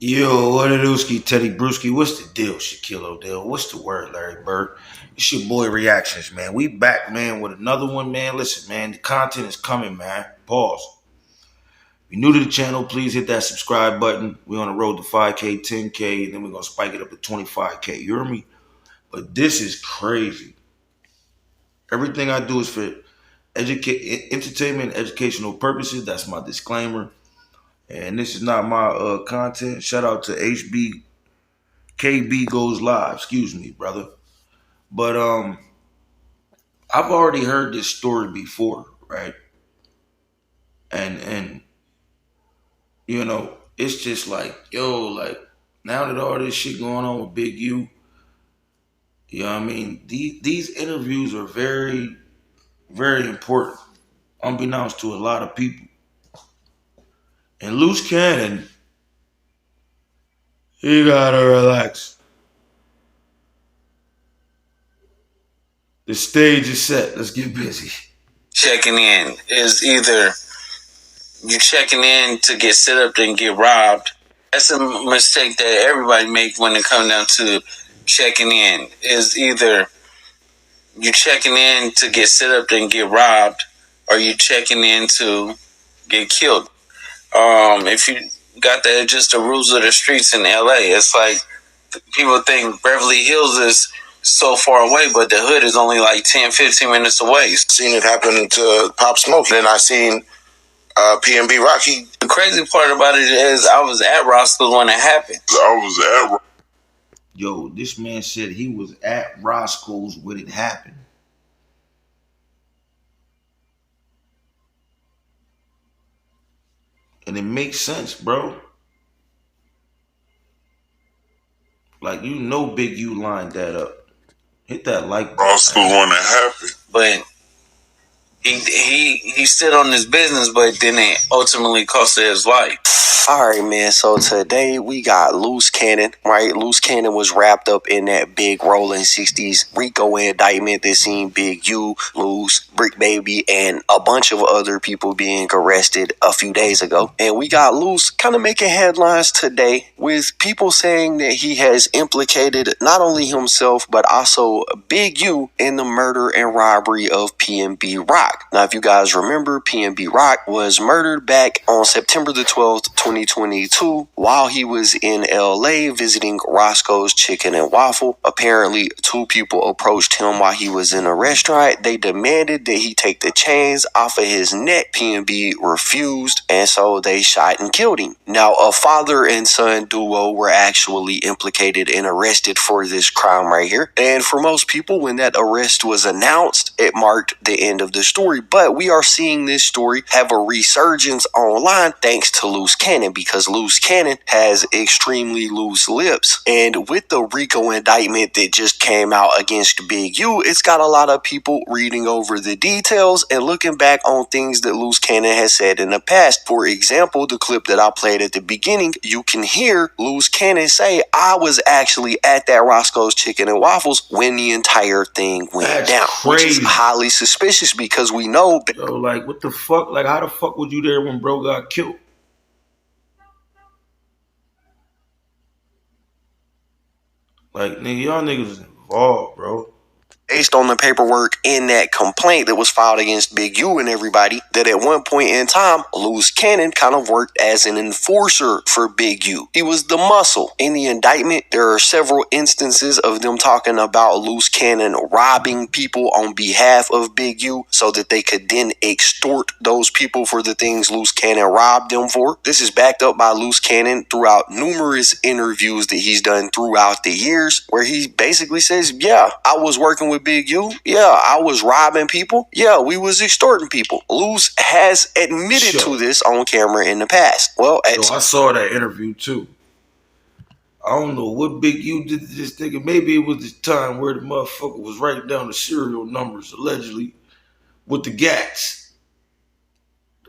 Yo, what it Uski, Teddy Brewski? What's the deal, Shaquille O'Neal? What's the word, Larry Bird? It's your boy Reactions, man. We back, man, with another one, man. Listen, man, the content is coming, man. Pause. If you're new to the channel, please hit that subscribe button. We're on the road to 5K, 10K, and then we're going to spike it up to 25K. You hear me? But this is crazy. Everything I do is for entertainment, educational purposes. That's my disclaimer. And this is not my content. Shout out to HB KB goes live. Excuse me, brother. But I've already heard this story before, right? And it's just like, yo, like now that all this shit going on with Big U, you know what I mean? These interviews are very, very important, unbeknownst to a lot of people. And Luce Cannon, he gotta relax. The stage is set. Let's get busy. Checking in is either you checking in to get set up and get robbed. That's a mistake that everybody make when it comes down to checking in. Is either you checking in to get set up and get robbed, or you checking in to get killed. If you got that, just the rules of the streets in LA. It's like people think Beverly Hills is so far away, but the hood is only like 10, 15 minutes away. Seen it happen to Pop Smoke. Then I seen PnB Rock. The crazy part about it is I was at Roscoe's when it happened. Yo, this man said he was at Roscoe's when it happened. And it makes sense, bro. Like, you know Big U lined that up. Hit that like button. Roscoe when it happened. But he stood on his business, but then it ultimately cost his life. Alright, man, so today we got Luce Cannon, right? Luce Cannon was wrapped up in that big rolling 60s RICO indictment that seen Big U, Luce, Brick Baby, and a bunch of other people being arrested a few days ago. And we got Luce kind of making headlines today with people saying that he has implicated not only himself, but also Big U in the murder and robbery of PnB Rock. Now, if you guys remember, PnB Rock was murdered back on September the 12th, 2022, while he was in LA visiting Roscoe's Chicken and Waffle. Apparently, two people approached him while he was in a restaurant. They demanded that he take the chains off of his neck. PnB refused, and so they shot and killed him. Now, a father and son duo were actually implicated and arrested for this crime right here. And for most people, when that arrest was announced, it marked the end of the story. But we are seeing this story have a resurgence online thanks to Luce Cannon, because Luce Cannon has extremely loose lips. And with the RICO indictment that just came out against Big U, it's got a lot of people reading over the details and looking back on things that Luce Cannon has said in the past. For example, the clip that I played at the beginning, you can hear Luce Cannon say, I was actually at that Roscoe's Chicken and Waffles when the entire thing went down. Crazy. Which is highly suspicious because we know... Yo, like, what the fuck? Like, how the fuck was you there when bro got killed? Like, nigga, y'all niggas was involved, bro. Based on the paperwork in that complaint that was filed against Big U and everybody, that at one point in time, Luce Cannon kind of worked as an enforcer for Big U. He was the muscle. In the indictment, there are several instances of them talking about Luce Cannon robbing people on behalf of Big U so that they could then extort those people for the things Luce Cannon robbed them for. This is backed up by Luce Cannon throughout numerous interviews that he's done throughout the years, where he basically says, yeah, I was working with Big U. Yeah, I was robbing people. Yeah, we was extorting people. Luce has admitted to this on camera in the past. Well, I saw that interview too. I don't know what Big U did to this nigga. Maybe it was the time where the motherfucker was writing down the serial numbers, allegedly, with the gats.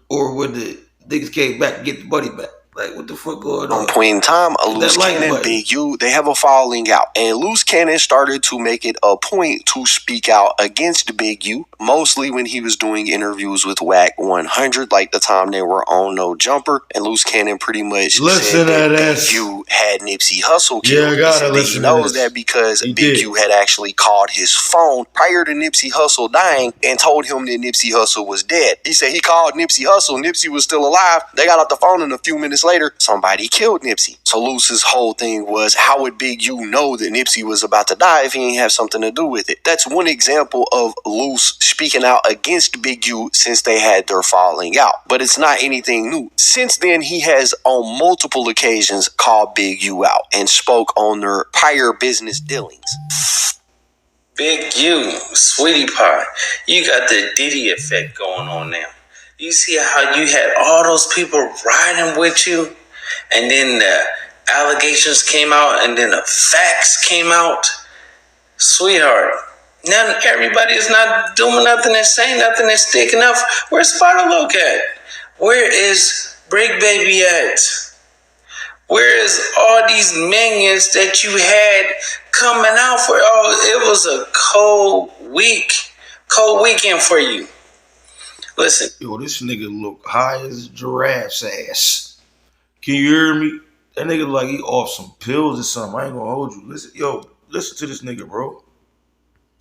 Or when the niggas came back to get the money back. Like, what the fuck going on? Point in time, Luce Cannon, Big U, they have a falling out. And Luce Cannon started to make it a point to speak out against Big U, mostly when he was doing interviews with Whack 100, like the time they were on No Jumper. And Luce Cannon pretty much said that Big U had Nipsey Hussle killed. Yeah, I gotta listen. He knows that because Big U had actually called his phone prior to Nipsey Hussle dying and told him that Nipsey Hussle was dead. He said he called Nipsey Hussle. Nipsey was still alive. They got off the phone, and a few minutes later, somebody killed Nipsey. So Luce's whole thing was, how would Big U know that Nipsey was about to die if he didn't have something to do with it? That's one example of Luce speaking out against Big U since they had their falling out. But it's not anything new. Since then, he has on multiple occasions called Big U out and spoke on their prior business dealings. Big U, sweetie pie, you got the Diddy effect going on now. You see how you had all those people riding with you, and then the allegations came out, and then the facts came out? Sweetheart, now everybody is not doing nothing and saying nothing and sticking up. Where's Spider Loke at? Where is Break Baby at? Where is all these minions that you had coming out for? Oh, it was a cold weekend for you. Listen. Yo, this nigga look high as a giraffe's ass. Can you hear me? That nigga like he off some pills or something. I ain't gonna hold you. Listen to this nigga, bro.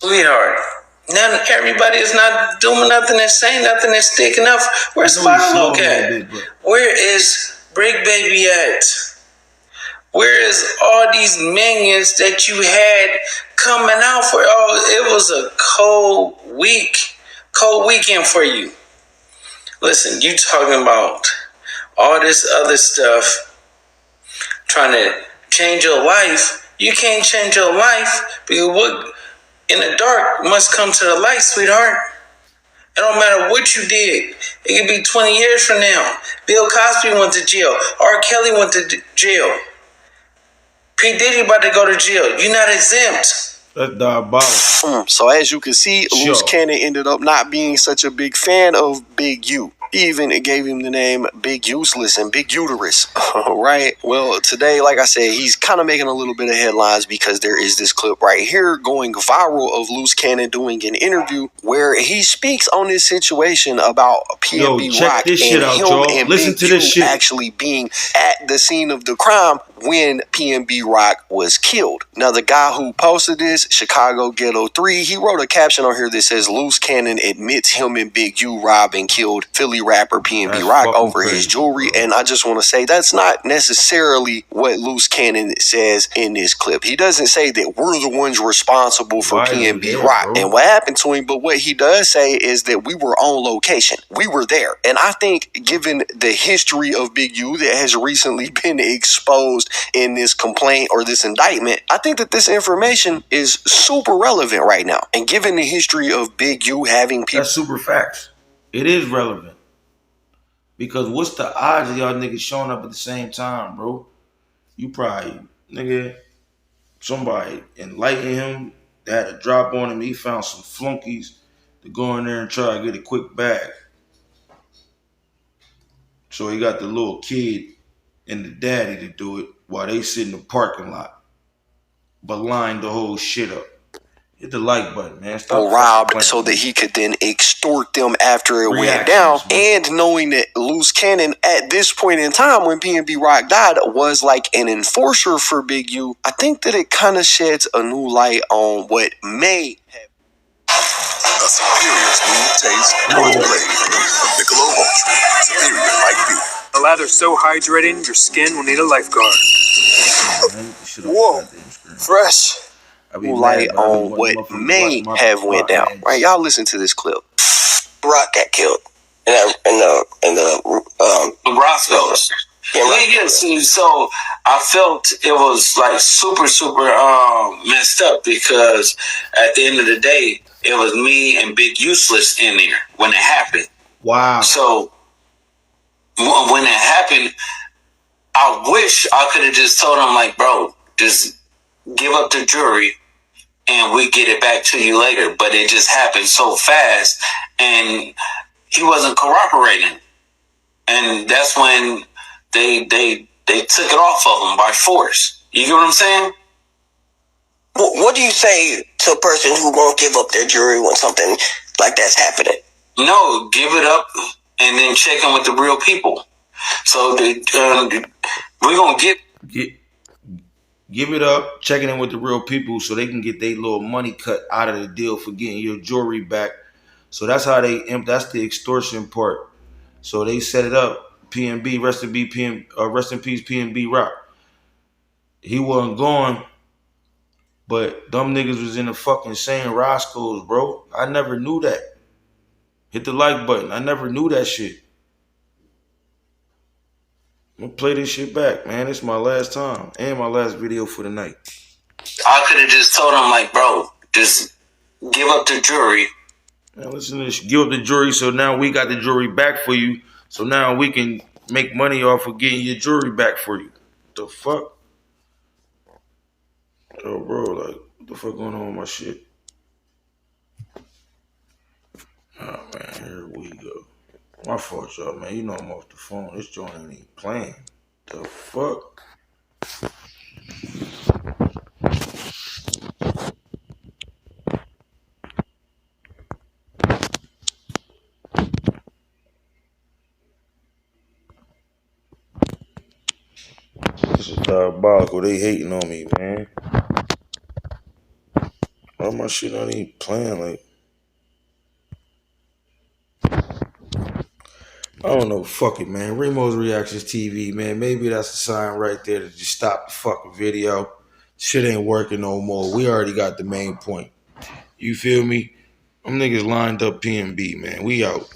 Sweetheart, now everybody is not doing nothing and saying nothing and sticking up. Where's Spider Loke at? Where is Break Baby at? Where is all these minions that you had coming out for? Oh, it was a cold weekend for you. Listen, you talking about all this other stuff, trying to change your life. You can't change your life because what in the dark must come to the light, sweetheart. It don't matter what you did. It could be 20 years from now. Bill Cosby went to jail. R. Kelly went to jail. P. Diddy about to go to jail. You're not exempt. That's diabolical. So as you can see, Luce Cannon ended up not being such a big fan of Big U. He even gave him the name Big Useless and Big Uterus, right? Well, today, like I said, he's kind of making a little bit of headlines because there is this clip right here going viral of Luce Cannon doing an interview where he speaks on this situation about PnB Rock and him and Big U actually being at the scene of the crime when PnB Rock was killed. Now, the guy who posted this, Chicago Ghetto 3, he wrote a caption on here that says, Luce Cannon admits him and Big U robbed and killed Philly rapper PnB Rock over his jewelry. And I just want to say that's not necessarily what Luce Cannon says in this clip. He doesn't say that we're the ones responsible for PnB Rock and what happened to him. But what he does say is that we were on location. We were there. And I think given the history of Big U that has recently been exposed in this complaint or this indictment, I think that this information is super relevant right now. And given the history of Big U having people... That's super facts. It is relevant. Because what's the odds of y'all niggas showing up at the same time, bro? You probably, nigga, somebody enlightened him, they had a drop on him, he found some flunkies to go in there and try to get a quick bag. So he got the little kid and the daddy to do it while they sit in the parking lot. But line the whole shit up. Hit the like button, man. Stop robbed so that he could then extort them after it went down. Man. And knowing that Luce Cannon at this point in time when PnB Rock died was like an enforcer for Big U, I think that it kind of sheds a new light on what may have. A superior smooth taste, no blade from Michelob Ultra. Superior like beer. The lather's so hydrating, your skin will need a lifeguard. Whoa, fresh. Light on what may have went down. Right, y'all listen to this clip. Rock got killed in the Roscoe's. Yeah, so I felt it was like super messed up because at the end of the day, it was me and Big Useless in there when it happened. Wow. So when it happened, I wish I could have just told him, like, bro, just give up the jury and we get it back to you later. But it just happened so fast and he wasn't cooperating. And that's when they took it off of them by force. You get what I'm saying? What do you say to a person who won't give up their jury when something like that's happening? No, give it up and then check in with the real people. So we're gonna give it up, checking in with the real people so they can get their little money cut out of the deal for getting your jewelry back. So that's how that's the extortion part. So they set it up. PnB, rest in peace, PnB Rock. He wasn't going, but them niggas was in the fucking same Roscoe's, bro. I never knew that. Hit the like button. I never knew that shit. I'm gonna play this shit back, man. It's my last time and my last video for the night. I could have just told him, like, bro, just give up the jewelry. Now listen to this. Give up the jewelry, so now we got the jewelry back for you. So now we can make money off of getting your jewelry back for you. What the fuck? Yo, bro, like, what the fuck going on with my shit? Oh, man, here we go. My fault, y'all, man. You know I'm off the phone. This joint ain't even playing. The fuck? This is diabolical. They hating on me, man. Why my shit not even playing? Like, I don't know. Fuck it, man. Remo's Reactions TV, man. Maybe that's a sign right there to just stop the fucking video. Shit ain't working no more. We already got the main point. You feel me? Them niggas lined up PnB, man. We out.